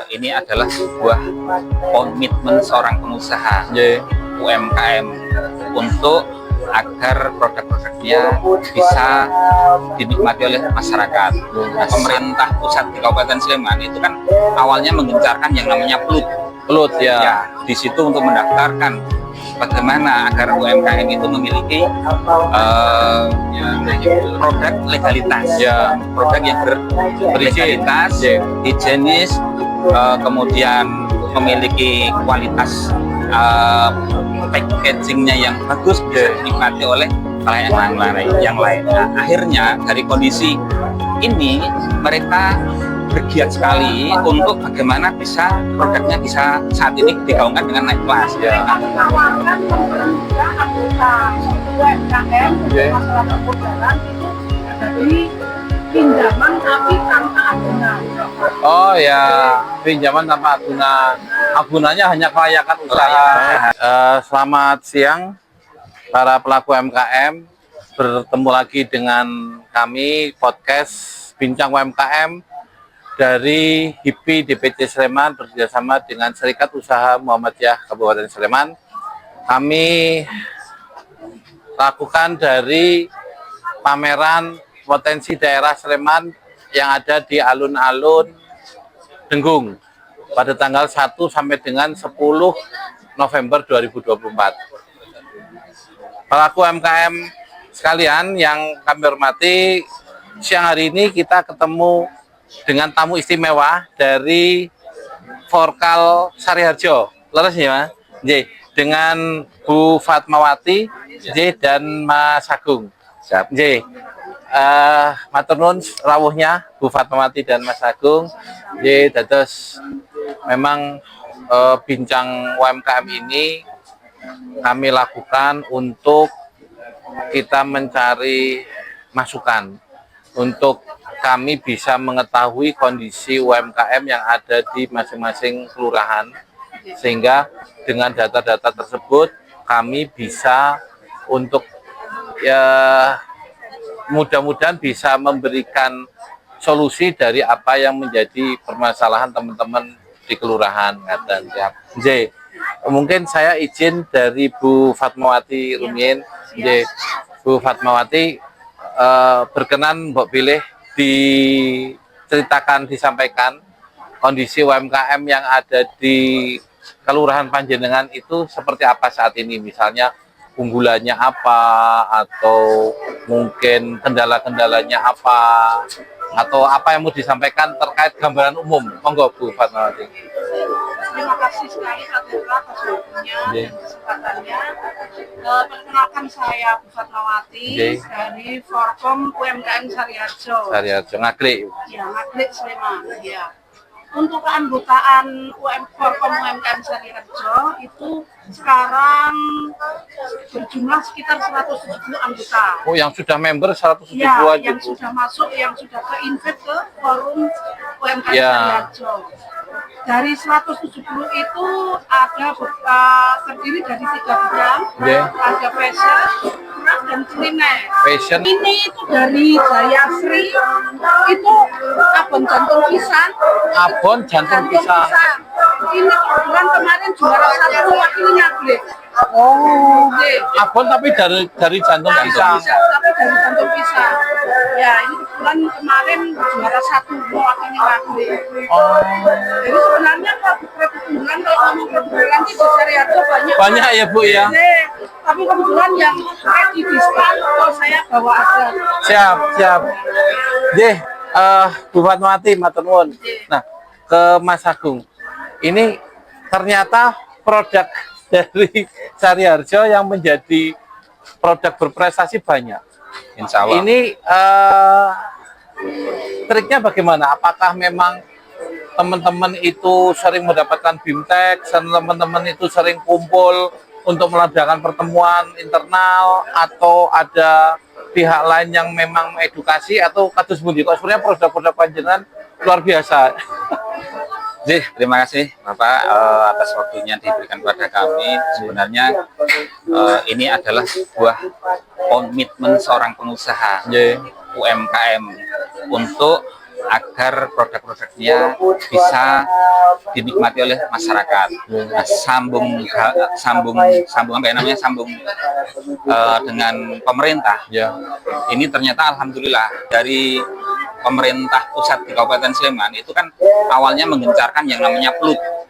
ini adalah sebuah komitmen seorang pengusaha UMKM untuk agar produk-produknya bisa dinikmati oleh masyarakat. Nah, pemerintah pusat di Kabupaten Sleman itu kan awalnya menggencarkan yang namanya PLUT ya. Di situ untuk mendaftarkan bagaimana agar UMKM itu memiliki produk legalitas, produk yang berlegalitas, higienis, kemudian memiliki kualitas packagingnya yang bagus, bisa dinikmati oleh yang lain. Nah, akhirnya dari kondisi ini mereka bergiat sekali untuk bagaimana bisa produknya bisa saat ini digaungkan dengan naik kelas. Pinjaman tapi tanpa agunan. Oh ya, pinjaman tanpa agunan. Agunannya hanya kelayakan usaha. Selamat siang para pelaku UMKM. Bertemu lagi dengan kami podcast Bincang UMKM dari HIPI DPC Sleman bekerjasama dengan Serikat Usaha Muhammadiyah Kabupaten Sleman. Kami lakukan dari pameran potensi daerah Sleman yang ada di alun-alun Denggung pada tanggal 1 sampai dengan 10 November 2024. Pelaku UMKM sekalian yang kami hormati, siang hari ini kita ketemu dengan tamu istimewa dari Forkal Sariharjo. Leres ya, Mas? Dengan Bu Fatmawati dan Mas Agung. Siap. Matur nuwun rawuhnya Bu Fatmawati dan Mas Agung. Dados memang bincang UMKM ini kami lakukan untuk kita mencari masukan untuk kami bisa mengetahui kondisi UMKM yang ada di masing-masing kelurahan, sehingga dengan data-data tersebut kami bisa untuk mudah-mudahan bisa memberikan solusi dari apa yang menjadi permasalahan teman-teman di kelurahan. Mungkin saya izin dari Bu Fatmawati Rumiyin. Bu Fatmawati, berkenan Mbok pilih diceritakan, disampaikan kondisi UMKM yang ada di Kelurahan Panjenengan itu seperti apa saat ini, misalnya unggulannya apa, atau mungkin kendala-kendalanya apa, atau apa yang mau disampaikan terkait gambaran umum. Monggo Bu Fatmawati. Terima kasih sekali atas waktunya dan kesempatannya. Perkenalkan saya Bu Fatmawati dari Forkom UMKM Sariharjo. Ngaglik. Ya, Ngaglik Sleman. Ya. Untuk keanggotaan Forkom UMKM Sariharjo itu sekarang berjumlah sekitar 170 anggota. Oh, yang sudah member 170 ya, aja, yang Bu. sudah masuk, yang sudah ke-invite ke forum UMKM Sariharjo. Dari 170 itu ada terdiri dari 3 bidang, ada fashion, craft, dan kuliner. Fashion. Ini itu dari Jayasri, itu abon jantung pisang. Abon jantung pisang. Ini kebetulan kemarin juara 1 wakilnya Ngaglik. Oh, abon tapi dari jantung pisang. Tapi dari jantung pisang. Ya, ini kebetulan kemarin juara 1 mewakili Ngaglik. Oh. Jadi sebenarnya produk unggulan, kalau ngomong produk unggulan di Sariharjo banyak ya Bu ya. Tapi kebetulan yang ready diskon, kalau saya bawa aja. Siap. Bu Fatmawati, matur nuwun. Nah, ke Mas Agung. Ini ternyata produk dari Sariharjo yang menjadi produk berprestasi banyak. Insya Allah. Ini triknya bagaimana? Apakah memang teman-teman itu sering mendapatkan BIMTEK, teman-teman itu sering kumpul untuk mengadakan pertemuan internal, atau ada pihak lain yang memang mengedukasi, atau kados pundi? Kok sebenarnya produk-produk panjenengan luar biasa. Terima kasih Bapak atas waktunya diberikan kepada kami. Sebenarnya ini adalah sebuah komitmen seorang pengusaha UMKM untuk agar produk-produknya bisa dinikmati oleh masyarakat. Nah, sambung apa ya namanya, dengan pemerintah. Ya. Ini ternyata alhamdulillah dari pemerintah pusat di Kabupaten Sleman itu kan awalnya menggencarkan yang namanya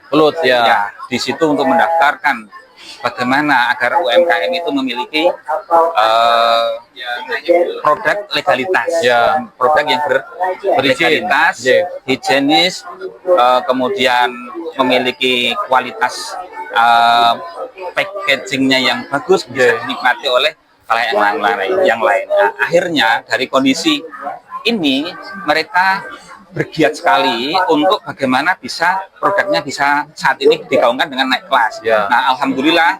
PLUT ya. Ya, di situ untuk mendaftarkan bagaimana agar UMKM itu memiliki produk legalitas, produk yang berlegalitas, higienis, kemudian memiliki kualitas packagingnya yang bagus, bisa dinikmati oleh khalayak yang lain. Nah, akhirnya dari kondisi ini mereka bergiat sekali untuk bagaimana bisa produknya bisa saat ini digaungkan dengan naik kelas. Nah, alhamdulillah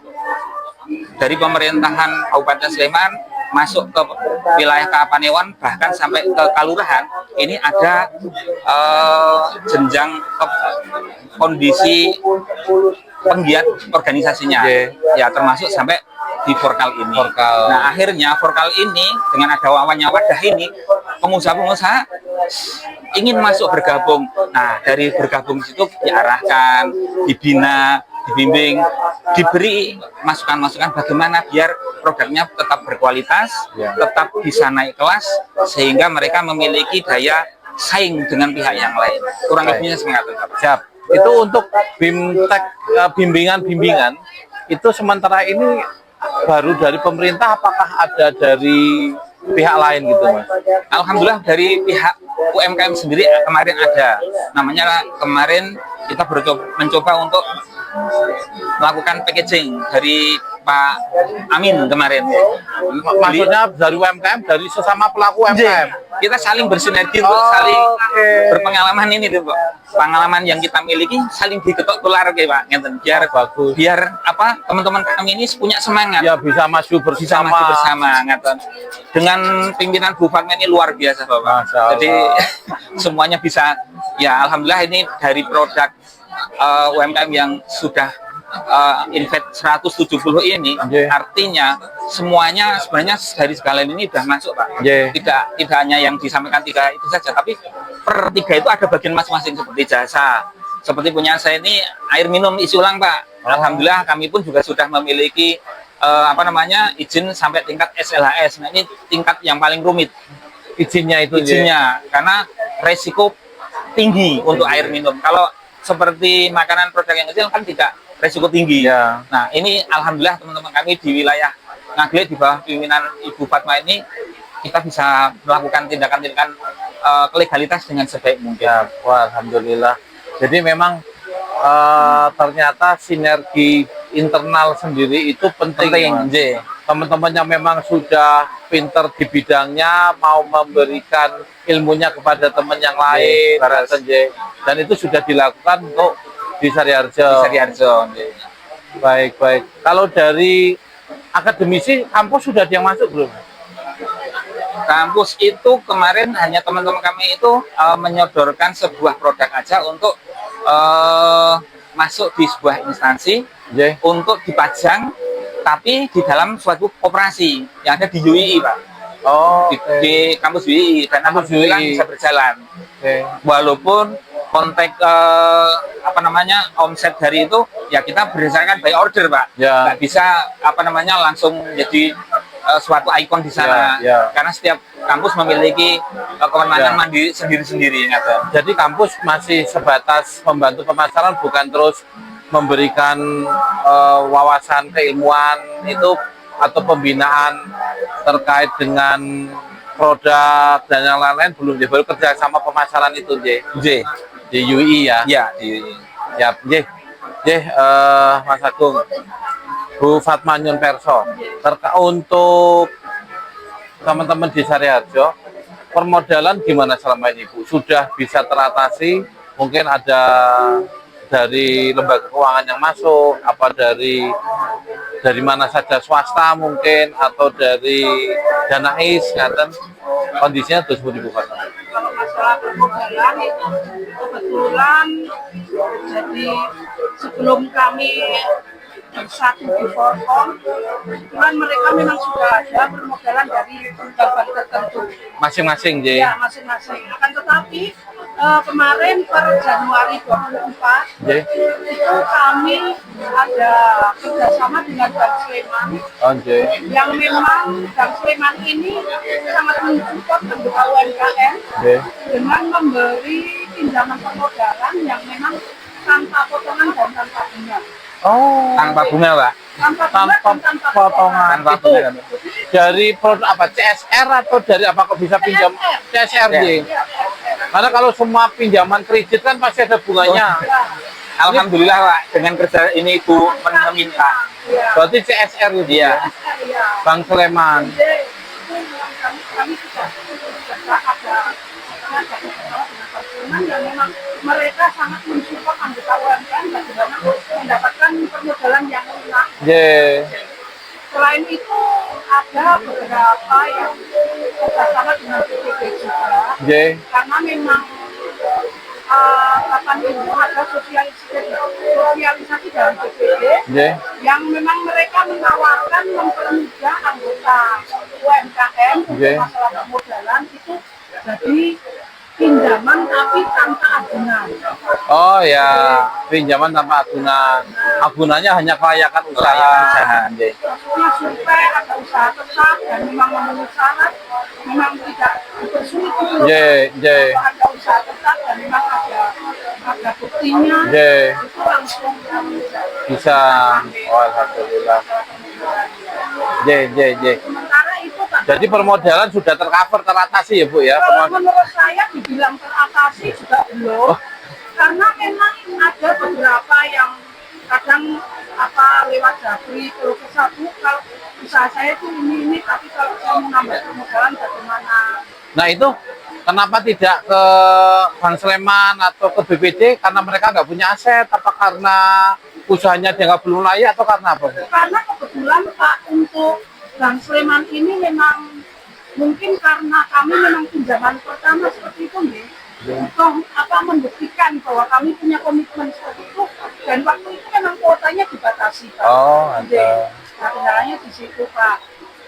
dari pemerintahan Kabupaten Sleman masuk ke wilayah Kapanewon bahkan sampai ke Kalurahan ini ada jenjang kondisi penggiat organisasinya, ya termasuk sampai di Forkal ini. Nah, akhirnya Forkal ini dengan ada wadah ini, pengusaha-pengusaha ingin masuk bergabung. Nah, dari bergabung situ diarahkan, dibina, dibimbing, diberi masukan-masukan bagaimana biar produknya tetap berkualitas, tetap bisa naik kelas, sehingga mereka memiliki daya saing dengan pihak yang lain. Kurang lebihnya semangat. Siap. Itu untuk BIMTEK, bimbingan-bimbingan itu sementara ini baru dari pemerintah, apakah ada dari pihak lain gitu, Mas? Alhamdulillah dari pihak UMKM sendiri kemarin ada. Namanya kemarin kita mencoba untuk melakukan packaging dari Pak Amin kemarin. Maksudnya dari UMKM, dari sesama pelaku UMKM. Kita saling bersinergi untuk saling berpengalaman ini tuh, Pak. Pengalaman yang kita miliki saling diketok tular kayak Pak, biar bagus. Biar apa teman-teman kami ini punya semangat. Ya bisa maju bersama. Dengan pimpinan Bu Fatma ini luar biasa, Bapak. Jadi semuanya bisa, ya alhamdulillah ini dari produk UMKM yang sudah invest 170 ini, artinya semuanya sebenarnya dari segala ini sudah masuk, Pak. Tidak hanya yang disampaikan 3 itu saja, tapi per 3 itu ada bagian masing-masing seperti jasa. Seperti punya saya ini air minum isi ulang, Pak. Alhamdulillah kami pun juga sudah memiliki izin sampai tingkat SLHS. Nah, ini tingkat yang paling rumit. Izinnya karena resiko tinggi untuk air minum. Kalau seperti makanan produk yang kecil kan tidak resiko tinggi. Nah, ini alhamdulillah teman-teman kami di wilayah Ngaglik di bawah pimpinan Ibu Fatma ini kita bisa melakukan tindakan-tindakan legalitas dengan sebaik mungkin. Wah, alhamdulillah. Jadi memang ternyata sinergi internal sendiri itu penting. Teman-teman yang memang sudah pinter di bidangnya mau memberikan ilmunya kepada teman yang lain, dan itu sudah dilakukan untuk di Sariharjo. Baik. Kalau dari akademisi, kampus sudah ada yang masuk belum? Kampus itu kemarin hanya teman-teman kami itu menyodorkan sebuah produk aja untuk masuk di sebuah instansi untuk dipajang, tapi di dalam suatu operasi yang ada di UII, Pak. Di kampus UII, dan alhamdulillah bisa berjalan. Walaupun kontak omset dari itu ya kita berdasarkan by order, Pak. Nggak bisa langsung jadi suatu ikon di sana. Karena setiap kampus memiliki kewenangan mandiri sendiri-sendiri. Jadi kampus masih sebatas membantu pemasaran, bukan terus memberikan wawasan keilmuan itu atau pembinaan terkait dengan produk dan yang lain-lain belum. Baru kerja sama pemasaran itu di UI ya. Di UI. Mas Agung, Bu Fatma Nyun Perso, untuk teman-teman di Sariharjo, permodalan gimana selama ini, Bu? Sudah bisa teratasi? Mungkin ada dari lembaga keuangan yang masuk, apa dari mana saja, swasta mungkin, atau dari dana kondisinya terus Bu Fatma? Kalau masalah permodalan itu kebetulan, jadi sebelum kami bersatu di Forkom. Kebetulan mereka memang sudah ada permodalan dari bank tertentu. Masing-masing, J. Ya, masing-masing. Akan tetapi kemarin per Januari 24 J. itu kami ada kerjasama dengan Bank Sleman. Oh, J. Yang memang Bank Sleman ini sangat mensupport anggota UMKM J. dengan memberi pinjaman permodalan yang memang tanpa potongan dan tanpa bunga. Oh, Tanpa bunga, Pak. Tanpa bunga tanpa dan tanpa potongan. Tanpa Itu bunga. dari produk apa? CSR atau dari apa kok bisa pinjam? CSR, J. Ya, Karena kalau semua pinjaman kredit kan pasti ada bunganya. Alhamdulillah, Pak, dengan kerja ini Ibu meminta. Berarti CSR itu Iya. Bank Sleman. Kami sudah ada yang memang mereka sangat mensupport anggota UMKM bagaimana mendapatkan permodalan yang lunak. J. Selain itu ada beberapa yang bersama dengan BPD juga, J. karena memang kapan itu ada sosialisasi dari BPD J. yang memang mereka menawarkan mempermudah anggota UMKM untuk Oke. masalah permodalan itu jadi pinjaman tapi tanpa agunan. Oh ya, pinjaman tanpa agunan. Agunannya hanya kelayakan usaha. Usaha, J. Maksudnya survei ada usaha tetap dan memang memenuhi syarat, memang tidak dipersulit itu. J. J. Kalau ada usaha tetap dan memang ada buktinya, J. itu langsung Bisa. Oh, alhamdulillah. J. J. J. sementara itu Pak, Jadi permodalan sudah tercover, teratasi ya Bu ya? kalau menurut saya dibilang teratasi juga belum, karena memang ada beberapa yang kadang lewat Japri kalau ke satu, kalau usaha saya itu ini tapi kalau saya mau nambah permodalan bagaimana? Nah itu kenapa tidak ke Bank Sleman atau ke BPD? Karena mereka nggak punya aset, apa karena usahanya dianggap belum layak atau karena apa? Karena kebetulan Pak, untuk Bank Sleman ini memang mungkin karena kami memang pinjaman pertama seperti itu nih, untuk membuktikan bahwa kami punya komitmen seperti itu, dan waktu itu memang kuotanya dibatasi Pak. Oh, ada. Nah, kendalanya di situ Pak.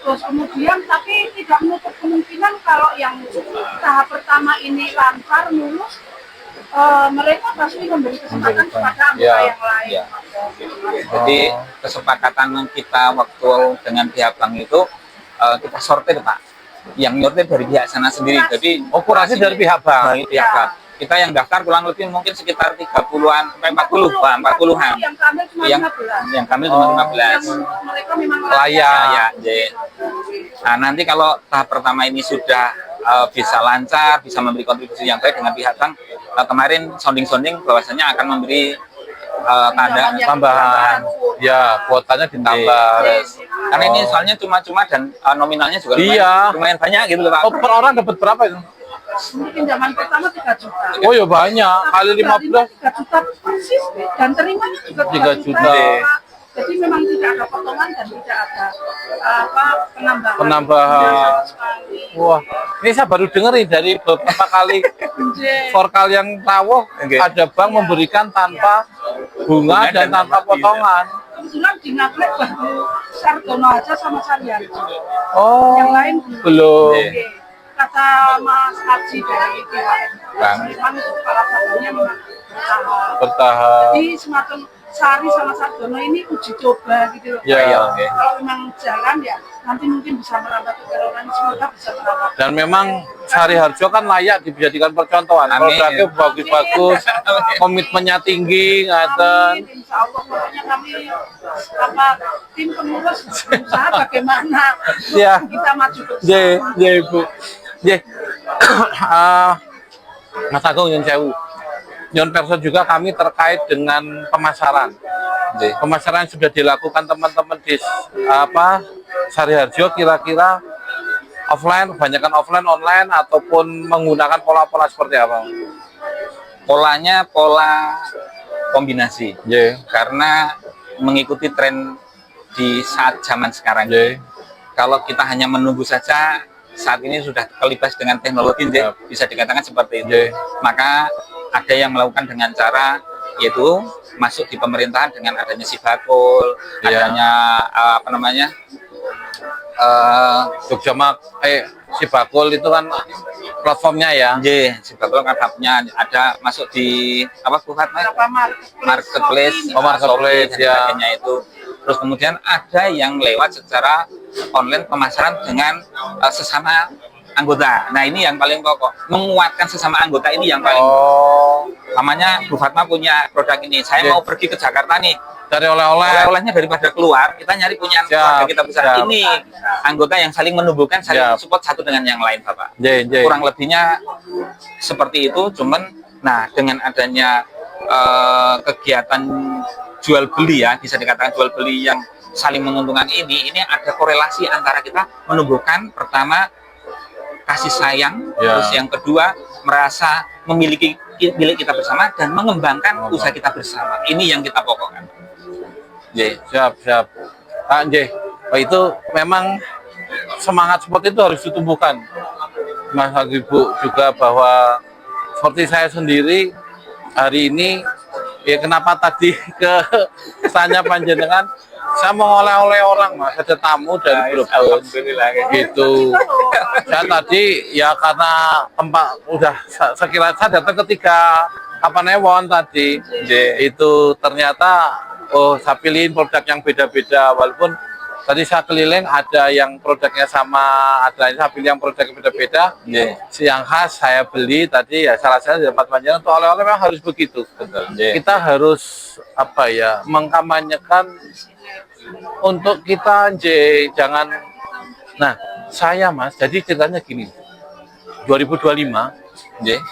Terus kemudian tapi tidak menutup kemungkinan kalau yang tahap pertama ini lancar lulus, mereka pasti memberi kesempatan kepada anggota Ya, yang lain. ya. Jadi kesepakatan kita waktu dengan pihak bank itu kita sortir, Pak. Yang nyortir dari pihak sana sendiri. Jadi Kurasi dari pihak bank. dari pihak bank. Kita yang daftar kurang lebih mungkin sekitar 30-an sampai 40, Pak, 40-an. Yang kami cuma Yang 15. yang kami cuma 15. Yang mereka memang Layak. Ya, nah, nanti kalau tahap pertama ini sudah bisa lancar, bisa memberi kontribusi yang baik dengan pihak bank, kemarin sounding-sounding bahwasanya akan memberi tanda Tambahan. Ya, kuotanya ditambah. karena ini soalnya cuma-cuma dan nominalnya juga Iya. lumayan banyak gitu loh, Pak. Oh, per orang dapat berapa itu? pinjaman pertama 3 juta. Oh ya banyak, kali 15. 3 juta persis dan terimanya juga 3 3 juta. juta. Jadi memang tidak ada potongan dan tidak ada penambahan. Penambahan. Sama sekali. Wah, ini saya baru dengar nih dari beberapa kali forkal yang rawuh, Oke. ada bank memberikan tanpa bunga dan tanpa potongan. Kebetulan di Nagrek baru Sardono aja sama Saryanto. Oh, Yang lain belum. Oke. Kata Mas Haji dari pihak Bang. Sleman itu kepala satunya memang bertahan. Bertahap. Jadi semacam Sari sama Sardono ini uji coba gitu loh. Ya, Iya, oke. Kalau memang jalan ya nanti mungkin bisa merambah ke Keronan, semoga bisa merambah. Dan memang Sari Harjo kan layak dijadikan percontohan. Amin. Produknya bagus-bagus, komitmennya tinggi, ngaten. Amin, insya Allah pokoknya kami tim pengurus berusaha bagaimana Ya. kita maju bersama. Ya, Ibu. Ya. Mas Agung yang sewu. Nyon Person juga kami terkait dengan pemasaran. Pemasaran sudah dilakukan teman-teman di Sari Harjo, kira-kira offline, kebanyakan offline, online, ataupun menggunakan pola-pola seperti apa? Polanya pola kombinasi. Yeah. Karena mengikuti tren di saat zaman sekarang. Yeah. Kalau kita hanya menunggu saja, saat ini sudah kelibas dengan teknologi, bisa dikatakan seperti itu. Yeah. Maka ada yang melakukan dengan cara yaitu masuk di pemerintahan dengan adanya Sibakul, Iya. adanya apa namanya Sibakul itu kan platformnya ya. Sibakul kan hubnya ada masuk di apa Berapa marketplace, Marketplace, Shopee, dan ya. sebagainya itu. Terus kemudian ada yang lewat secara online pemasaran dengan sesama anggota. Nah ini yang paling pokok, menguatkan sesama anggota ini yang paling. Namanya Bu Fatma punya produk ini. Saya mau pergi ke Jakarta nih, Cari oleh-oleh. oleh-olehnya daripada keluar, kita nyari punya keluarga kita besar. siap. Ini anggota yang saling menumbuhkan, saling Siap. support satu dengan yang lain, Bapak. J. Kurang lebihnya seperti itu. Cuman, nah dengan adanya kegiatan jual beli ya, bisa dikatakan jual beli yang saling menguntungkan ini ada korelasi antara kita menumbuhkan pertama kasih sayang, terus yang kedua merasa memiliki milik kita bersama dan mengembangkan usaha kita bersama. Ini yang kita pokokkan. Siap. Pak J. Itu memang semangat seperti itu harus ditumbuhkan. Mas Ibu juga bahwa seperti saya sendiri hari ini ya kenapa tadi ke tanya panjenengan saya mau oleh-oleh orang Mas, ada tamu dari Brebes gitu. Saya tadi ya karena tempat udah sekira saya datang ketiga Kapanewon tadi itu ternyata saya pilihin produk yang beda-beda walaupun tadi saya keliling ada yang produknya sama, ada yang saya pilih yang produknya beda-beda. Yang khas saya beli tadi ya salah satu dapat panjangan untuk oleh-oleh memang harus begitu. Kita harus apa ya mengkampanyekan untuk kita jangan. Nah saya Mas, jadi ceritanya gini, 2025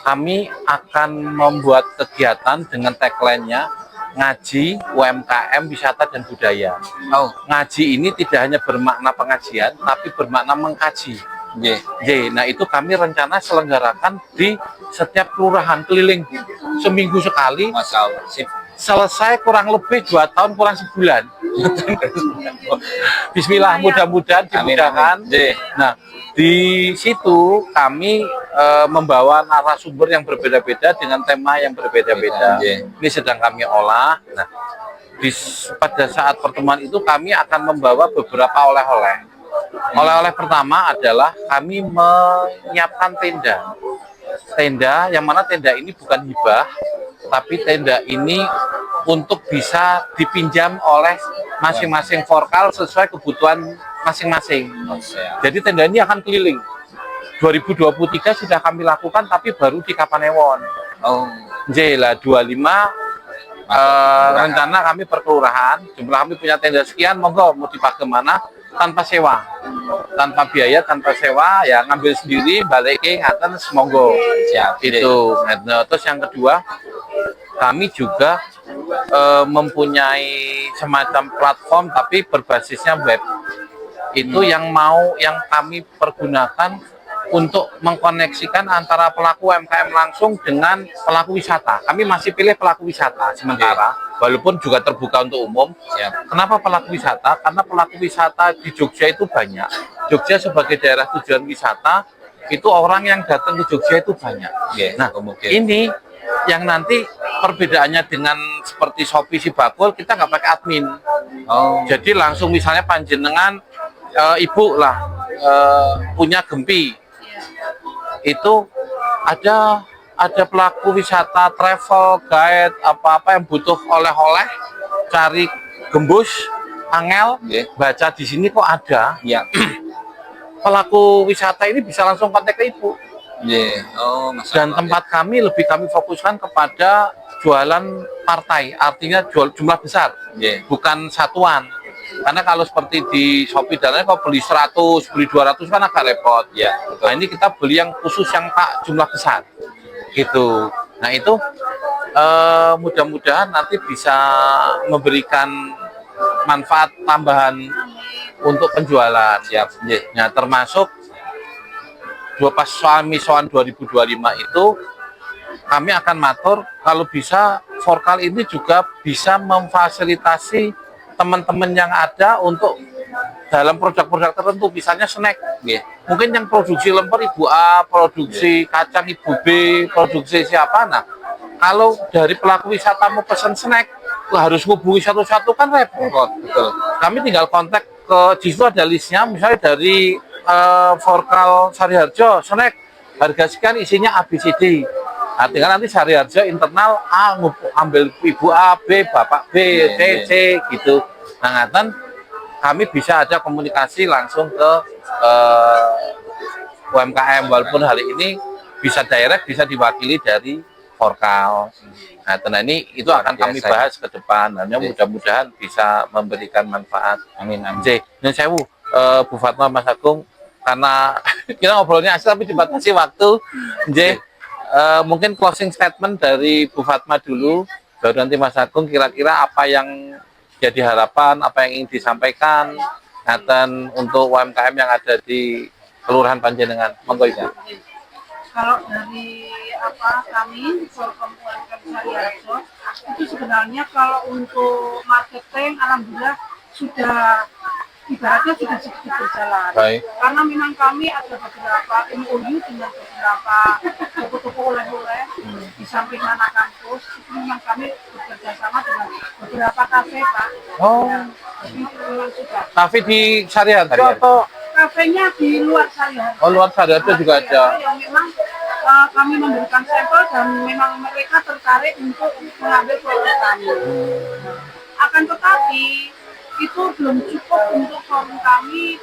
kami akan membuat kegiatan dengan tagline-nya ngaji, UMKM, wisata dan budaya. Ngaji ini tidak hanya bermakna pengajian, tapi bermakna mengkaji. Nah itu kami rencana selenggarakan di setiap kelurahan keliling seminggu sekali. Masya Allah. Selesai kurang lebih 2 tahun kurang sebulan. Bismillah, mudah-mudahan dimudahkan. Nah di situ kami membawa narasumber yang berbeda-beda dengan tema yang berbeda-beda. Ini sedang kami olah. Nah, pada saat pertemuan itu kami akan membawa beberapa oleh-oleh. Oleh-oleh pertama adalah kami menyiapkan tenda. Tenda yang mana tenda ini bukan hibah, tapi tenda ini untuk bisa dipinjam oleh masing-masing vokal sesuai kebutuhan masing-masing. Jadi tenda ini akan keliling. 2023 sudah kami lakukan, tapi baru di Kapanewon. Lah 25 rencana kami per kelurahan. Jumlah kami punya tenda sekian, monggo mau dipakai mana tanpa sewa, tanpa biaya, tanpa sewa, ya ngambil sendiri, balik ke ngaten, monggo. Itu. Terus yang kedua, kami juga mempunyai semacam platform tapi berbasisnya web. Itu yang kami pergunakan untuk mengkoneksikan antara pelaku UMKM langsung dengan pelaku wisata. Kami masih pilih pelaku wisata sementara, walaupun juga terbuka untuk umum. Kenapa pelaku wisata? Karena pelaku wisata di Jogja itu banyak. Jogja sebagai daerah tujuan wisata, itu orang yang datang ke Jogja itu banyak. Nah, ini yang nanti perbedaannya dengan seperti Shopee Sibakul, kita nggak pakai admin. Jadi langsung misalnya panjenengan ibu lah punya Gempi, itu ada pelaku wisata, travel, guide, apa-apa yang butuh oleh-oleh, cari gembus, angel, baca di sini kok ada. Pelaku wisata ini bisa langsung kontak ke ibu. Dan tempat kami kami fokuskan kepada jualan partai, artinya jual jumlah besar, bukan satuan. Karena kalau seperti di Shopee dan lain, kalau beli 100, beli 200 kan agak repot. Nah ini kita beli yang khusus yang jumlah besar, gitu. Nah itu mudah-mudahan nanti bisa memberikan manfaat tambahan untuk penjualan. Nah termasuk pas soal 2025 itu kami akan matur kalau bisa Forkal ini juga bisa memfasilitasi teman-teman yang ada untuk dalam produk-produk tertentu, misalnya snack. Mungkin yang produksi lemper Ibu A, produksi kacang Ibu B, produksi siapa. Nah, kalau dari pelaku wisata mau pesan snack, harus hubungi satu-satu kan repot. Betul. Kami tinggal kontak ke Jisu, ada listnya, misalnya dari Forkal Sariharjo, snack harga sekian isinya ABCD. Nah, tinggal nanti Sariharjo internal A ambil ibu A, B, bapak B, C, C gitu. Nah, ngaten kami bisa ada komunikasi langsung ke UMKM, walaupun hari ini bisa direct, bisa diwakili dari Forkal. Nah, ini itu akan kami bahas ke depan. Dan mudah-mudahan bisa memberikan manfaat. Amin, amin. Nun sewu, Bu Fatma, Mas Agung, karena kita ngobrolnya asli tapi dibatasi waktu. Mungkin closing statement dari Bu Fatma dulu, baru nanti Mas Agung kira-kira apa yang jadi harapan, apa yang ingin disampaikan dan untuk UMKM yang ada di Kelurahan Panjenengan. Monggo Ibu. Kalau dari kami Forum UMKM Sariharjo itu sebenarnya kalau untuk marketing alhamdulillah sudah ibaratnya sudah sedikit berjalan. Baik. Karena memang kami ada beberapa MOU dengan beberapa toko-toko oleh-oleh di samping anak kampus itu memang kami bekerja sama dengan beberapa kafe, Pak. Oh. Ya, jadi memang sudah. Kafe di Sariharjo atau Kafenya di luar Sariharjo. oh, luar Sariharjo juga ada. Yang memang kami memberikan sampel dan memang mereka tertarik untuk mengambil produk kami. Akan tetapi itu belum cukup untuk forum kami.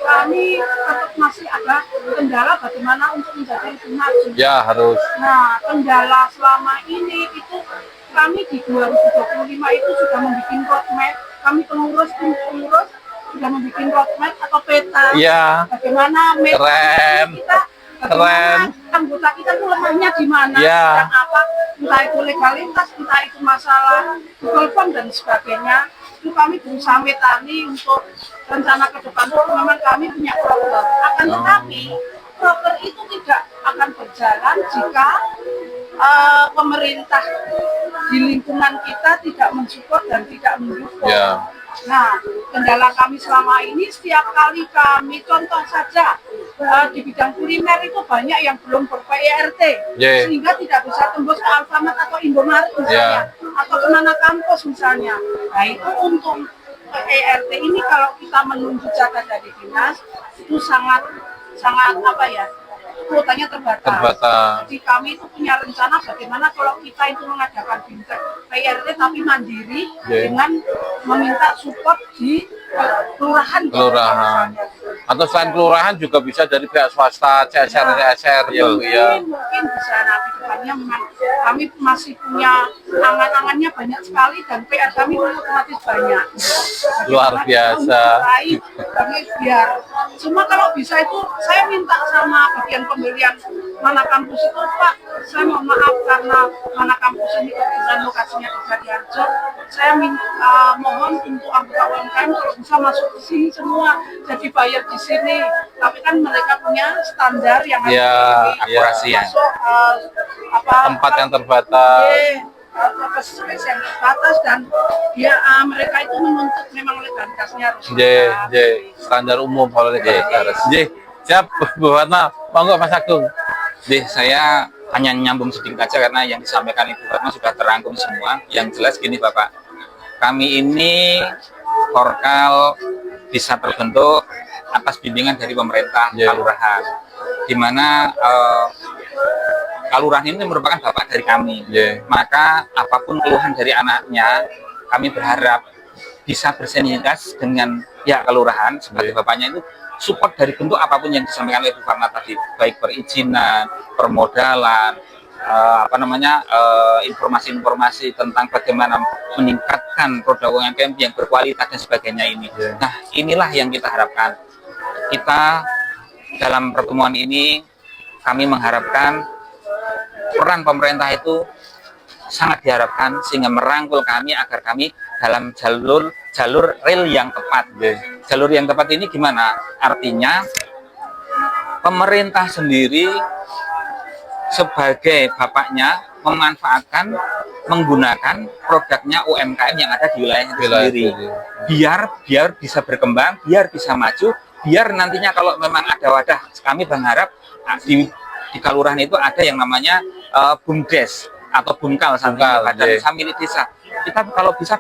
Kami tetap masih ada kendala bagaimana untuk menjadi lebih maju. Ya, harus. Nah, kendala selama ini itu kami di 2025 itu sudah membuat roadmap. Kami pengurus sudah membuat roadmap atau peta. Iya. Bagaimana Keren. kita, bagaimana anggota kita itu lemahnya di mana, Iya. dan apa, entah itu legalitas, entah itu masalah Google Form dan sebagainya. Itu kami berusaha metani untuk rencana ke depan itu memang kami punya proker. Akan tetapi proker itu tidak akan berjalan jika pemerintah di lingkungan kita tidak mensupport dan tidak mendukung. Ya. Nah, kendala kami selama ini setiap kali kami contoh saja di bidang kuliner itu banyak yang belum ber-PIRT sehingga tidak bisa tembus ke Alfamart atau Indomaret misalnya atau ke mana kampus misalnya. Nah, itu untuk PIRT ini kalau kita menunggu jatah dari dinas itu sangat apa ya, kuotanya terbatas. Jadi kami itu punya rencana bagaimana kalau kita itu mengadakan fintech PIRT tapi mandiri dengan meminta support di kelurahan. Atau selain kelurahan juga bisa dari pihak swasta, CSR ya. Mungkin bisa nanti depannya memang kami masih punya angan-angannya banyak sekali dan PR kami otomatis banyak. Luar biasa. Kami biar cuma kalau bisa itu saya minta sama bagian pembelian mana kampus itu, Pak, saya mohon maaf karena mana kampus ini kebetulan lokasinya di Sariharjo, saya mohon untuk anggota UMKM kalau bisa masuk ke sini semua jadi bayar di sini, tapi kan mereka punya standar yang harus akurasi ya. Masuk, tempat yang terbatas. Space yang terbatas dan dia mereka itu menuntut memang legalitasnya harus standar umum kalau legalitas. Siap, Bu Fatma. Monggo Mas Agung. Saya hanya nyambung sedikit aja karena yang disampaikan Ibu Fatma sudah terangkum semua. Yang jelas gini Bapak, kami ini Forkal bisa terbentuk atas bimbingan dari pemerintah kelurahan, di mana kelurahan ini merupakan bapak dari kami. Maka apapun keluhan dari anaknya, kami berharap bisa bersinergitas dengan pihak kelurahan sebagai bapaknya itu support dari bentuk apapun yang disampaikan oleh Bu Fatma tadi, baik perizinan, permodalan, informasi-informasi tentang bagaimana meningkatkan produk UMKM yang berkualitas dan sebagainya ini. Nah, inilah yang kita harapkan. Kita dalam pertemuan ini kami mengharapkan peran pemerintah itu sangat diharapkan sehingga merangkul kami agar kami dalam jalur rel yang tepat. Jalur yang tepat ini gimana? Artinya pemerintah sendiri sebagai bapaknya memanfaatkan menggunakan produknya UMKM yang ada di wilayah itu sendiri. Biar bisa berkembang, biar bisa maju, biar nantinya kalau memang ada wadah, kami berharap di kelurahan itu ada yang namanya BUMDes atau Bumkal, badan usaha milik desa. kita kalau bisa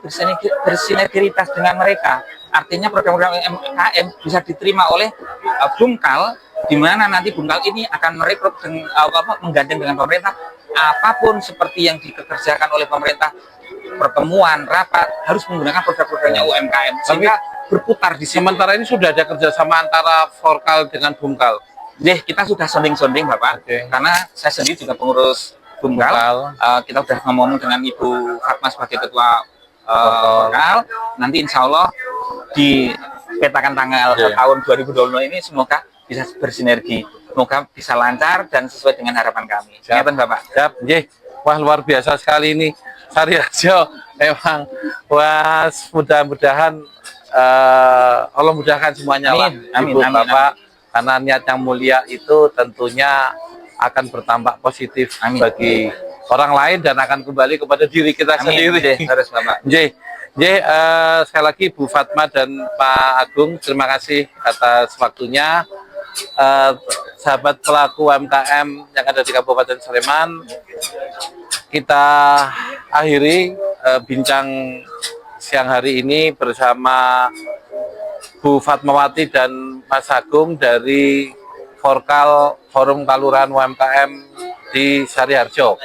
bersinergitas dengan mereka, artinya program-program UMKM bisa diterima oleh Bumkal, di mana nanti Bumkal ini akan merekrut menggandeng dengan pemerintah apapun seperti yang dikerjakan oleh pemerintah, pertemuan, rapat harus menggunakan produk-produknya UMKM sehingga berputar di sini. Sementara ini sudah ada kerjasama antara Forkal dengan Bumkal. Kita sudah sonding-sonding Bapak, karena saya sendiri juga pengurus Bumkal. Kita sudah ngomong dengan Ibu Fatma sebagai ketua Forkal. Nanti insya Allah dipetakan tanggal tahun 2022 ini semoga bisa bersinergi, semoga bisa lancar dan sesuai dengan harapan kami. Siap Bapak. Siap. Wah luar biasa sekali ini Sariharjo. Memang wah mudah-mudahan Allah mudahkan semuanya lah Ibu Bapak, karena niat yang mulia itu tentunya akan bertampak positif bagi orang lain dan akan kembali kepada diri kita sendiri. Harus Bapak. Sekali lagi Bu Fatma dan Pak Agung, terima kasih atas waktunya. Sahabat pelaku UMKM yang ada di Kabupaten Sleman, kita akhiri bincang siang hari ini bersama Bu Fatmawati dan Mas Agung dari Forkal Forum Kalurahan UMKM di Sariharjo,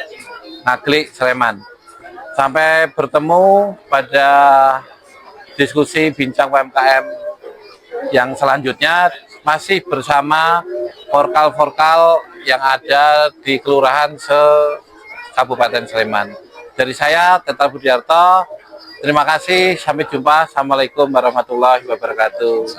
Ngaglik, Sleman. Sampai bertemu pada diskusi bincang UMKM yang selanjutnya, masih bersama Forkal-Forkal yang ada di Kelurahan se-Kabupaten Sleman. Dari saya, Tetra Budiarto, terima kasih, sampai jumpa. Assalamualaikum warahmatullahi wabarakatuh.